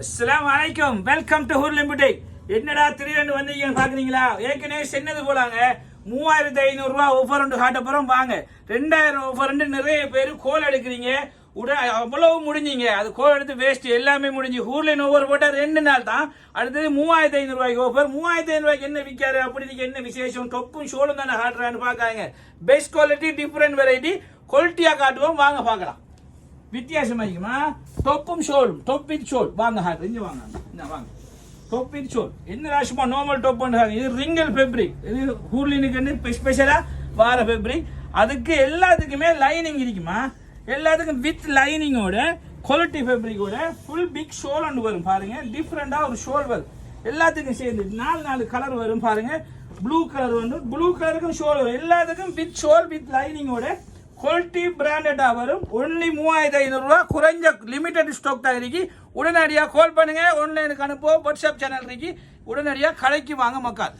அஸ்ஸலாமு அலைக்கும். Welcome to ஹூர்லின் புட்டிக். என்னடா திடீர்னு வந்தீங்கன்னு பாக்குறீங்களா? ஏற்கனவே சொன்னது போலாங்க, 3500 ரூபாய் ஆஃபர் ஒன்று காட்ட போறோம். வாங்க. 2000 ஆஃபர் நிறைய பேர் கோல் எடுக்கிறீங்க. அவ்வளவு முடிஞ்சீங்க. அது கோல் எடுத்து வேஸ்ட் எல்லாமே முடிஞ்சு. ஹூர்லின் ஓவர் போட்டா 2 நாள் தான். அடுத்தது 3500 ரூபாய்க்கு ஆஃபர். 3500 ரூபாய்க்கு என்ன விற்காரு, அப்படி என்ன விசேஷம்? டொப்பும் ஷோலும் தானே காட்டுறான்னு பாக்காங்க. பெஸ்ட் குவாலிட்டி, டிஃபரெண்ட் வெரைட்டி, குவாலிட்டியா காட்டுவோம். வாங்க பார்க்கலாம். வித்தியாசமாக்குமா? டொப்பும் ஷோலும், டொப் வித் ஷோல். வாங்க ஹாட் இங்க வாங்க. என்ன வாங்க, டொப் வித் ஷோல். என்ன ராசுமா நார்மல் டொப் பண்ணுறாங்க. இது ரிங்கல் ஃபேப்ரிக். இது ஹூர்லினுக்கு ஸ்பெஷலா வார ஃபேப்ரிக். அதுக்கு எல்லாத்துக்குமே லைனிங் இருக்குமா? எல்லாத்துக்கும் வித் லைனிங்கோட குவாலிட்டி ஃபேப்ரிக்கோட ஃபுல் பிக் ஷோல் ஒன்று வரும் பாருங்க. டிஃப்ரெண்டா ஒரு ஷோல் வரும். எல்லாத்துக்கும் சேர்ந்து 4 கலர் வரும் பாருங்க. ப்ளூ கலர் வந்து ப்ளூ கலருக்கும் ஷோல் வரும். எல்லாத்துக்கும் வித் ஷோல் வித் லைனிங்கோட குவாலிட்டி பிராண்டடா வரும். ஒன்லி 3500 ரூபாய். குறைஞ்ச லிமிடெட் ஸ்டாக் தான் இருக்கு. உடனடியாக கால் பண்ணுங்க. ஆன்லைனுக்கு அனுப்புவோம். வாட்ஸ்அப் சேனல் இருக்கு. உடனடியாக கடைக்கு வாங்க மக்கள்.